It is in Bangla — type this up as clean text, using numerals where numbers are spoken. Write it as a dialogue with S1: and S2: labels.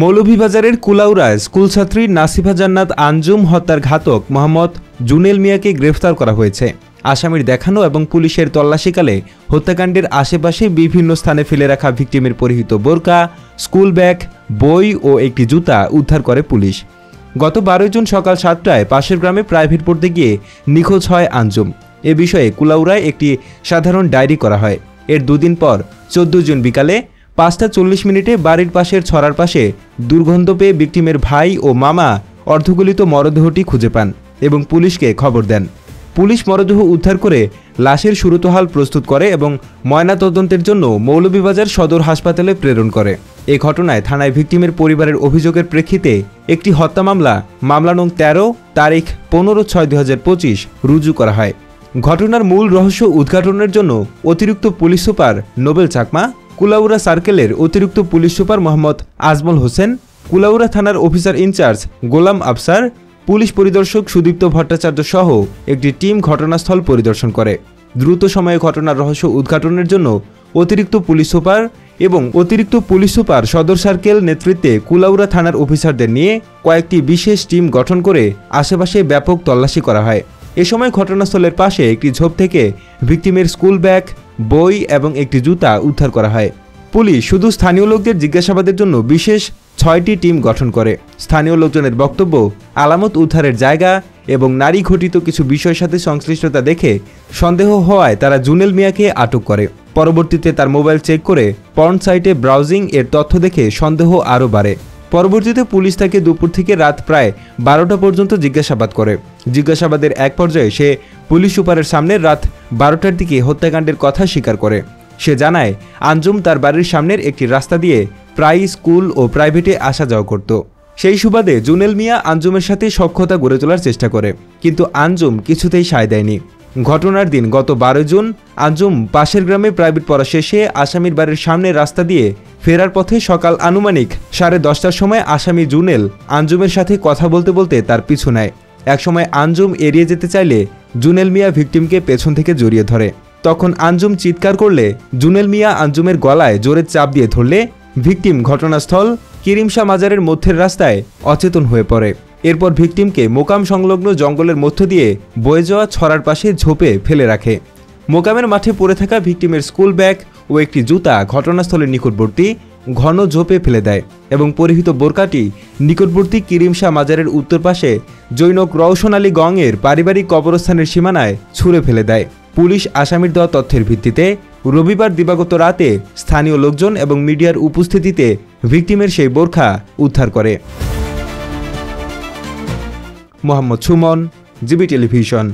S1: মৌলভীবাজারের কুলাউড়ায় স্কুলছাত্রী নাসিফা জান্নাত আঞ্জুম হত্যার ঘাতক মোহাম্মদ জুনেল মিয়াকে গ্রেফতার করা হয়েছে। আসামির দেখানো এবং পুলিশের তল্লাশিকালে হত্যাকাণ্ডের আশেপাশে বিভিন্ন স্থানে ফেলে রাখা ভিকটিমের পরিহিত বোরকা, স্কুল ব্যাগ, বই ও একটি জুতা উদ্ধার করে পুলিশ। গত 12 জুন সকাল 7টায় পাশের গ্রামে প্রাইভেট পড়তে গিয়ে নিখোঁজ হয় আঞ্জুম। এ বিষয়ে কুলাউড়ায় একটি সাধারণ ডায়েরি করা হয়। এর দুদিন পর 14 জুন বিকালে 5:40 বাড়ির পাশের ছড়ার পাশে দুর্গন্ধ পেয়ে ভিকটিমের ভাই ও মামা অর্ধগলিত মরদেহটি খুঁজে পান এবং পুলিশকে খবর দেন। পুলিশ মরদেহ উদ্ধার করে লাশের সুরতহাল প্রস্তুত করে এবং ময়নাতদন্তের জন্য মৌলভীবাজার সদর হাসপাতালে প্রেরণ করে। এ ঘটনায় থানায় ভিকটিমের পরিবারের অভিযোগের প্রেক্ষিতে একটি হত্যা মামলা নং 13 তারিখ 15/6/2025 রুজু করা হয়। ঘটনার মূল রহস্য উদ্ঘাটনের জন্য অতিরিক্ত police super Nobel Chakma, Kulaura সার্কেলের অতিরিক্ত পুলিশ সুপার মোহাম্মদ আজমল হোসেন, কুলাউড়া থানার অফিসার ইনচার্জ গোলাম আফসার, পুলিশ পরিদর্শক সুদীপ্ত ভট্টাচার্য সহ একটি টিম ঘটনাস্থল পরিদর্শন করে। দ্রুত সময়ে ঘটনার রহস্য উদ্ঘাটনের জন্য অতিরিক্ত পুলিশ সুপার সদর সার্কেল নেতৃত্বে কুলাউড়া থানার অফিসারদের নিয়ে কয়েকটি বিশেষ টিম গঠন করে আশেপাশে ব্যাপক তল্লাশি করা হয়। এ সময় ঘটনাস্থলের পাশে একটি ঝোপ থেকে ভিকটিমের স্কুল ব্যাগ, বই এবং একটি জুতা উদ্ধার করা হয়। পুলিশ শুধু স্থানীয় লোকদের জিজ্ঞাসাবাদের জন্য বিশেষ 6টি টিম গঠন করে। স্থানীয় লোকজনের বক্তব্য, আলামত উদ্ধারের জায়গা এবং নারী ঘটিত কিছু বিষয়ের সাথে সংশ্লিষ্টতা দেখে সন্দেহ হওয়ায় তারা জুনেল মিয়াকে আটক করে। পরবর্তীতে তার মোবাইল চেক করে পর্ন সাইটে ব্রাউজিং এর তথ্য দেখে সন্দেহ আরও বাড়ে। পরবর্তীতে পুলিশ তাকে দুপুর থেকে রাত প্রায় 12টা পর্যন্ত জিজ্ঞাসাবাদ করে। জিজ্ঞাসাবাদের এক পর্যায়ে সে পুলিশ সুপারের সামনে রাত 12টার দিকে হত্যাকাণ্ডের কথা স্বীকার করে। সে জানায় আঞ্জুম তার বাড়ির সামনের একটি রাস্তা দিয়ে প্রায় স্কুল ও প্রাইভেটে আসা যাওয়া করত। সেই সুবাদে জুনেল মিয়া আঞ্জুমের সাথে সখ্যতা গড়ে তোলার চেষ্টা করে, কিন্তু আঞ্জুম কিছুতেই সায় দেয়নি। ঘটনার দিন গত 12 জুন আঞ্জুম পাশের গ্রামে প্রাইভেট পড়া শেষে আসামির বাড়ির সামনের রাস্তা দিয়ে ফেরার পথে সকাল আনুমানিক 10:30টার সময় আসামি জুনেল আঞ্জুমের সাথে কথা বলতে বলতে তার পিছু নেয়। একসময় আঞ্জুম এড়িয়ে যেতে চাইলে জুনেল মিয়া ভিকটিমকে পেছন থেকে জড়িয়ে ধরে। তখন আঞ্জুম চিৎকার করলে জুনেল মিয়া আঞ্জুমের গলায় জোরে চাপ দিয়ে ধরলে ভিকটিম ঘটনাস্থল কিরিমশা মাজারের মধ্যের রাস্তায় অচেতন হয়ে পড়ে। এরপর ভিকটিমকে মোকাম সংলগ্ন জঙ্গলের মধ্য দিয়ে বয়ে যাওয়া ছড়ার পাশে ঝোপে ফেলে রাখে। মোকামের মাঠে পড়ে থাকা ভিকটিমের স্কুল ব্যাগ ও একটি জুতা ঘটনাস্থলের নিকটবর্তী ঘন ঝোপে ফেলে দেয় এবং পরিহিত বোরকাটি নিকটবর্তী কিরিমশা মাজারের উত্তর পাশে জৈনক রওশন আলী গংয়ের পারিবারিক কবরস্থানের সীমানায় ছুঁড়ে ফেলে দেয়। পুলিশ আসামির দেওয়া তথ্যের ভিত্তিতে রবিবার দিবাগত রাতে স্থানীয় লোকজন এবং মিডিয়ার উপস্থিতিতে ভিকটিমের সেই বোরখা উদ্ধার করে। Mohammad Suman, GB television.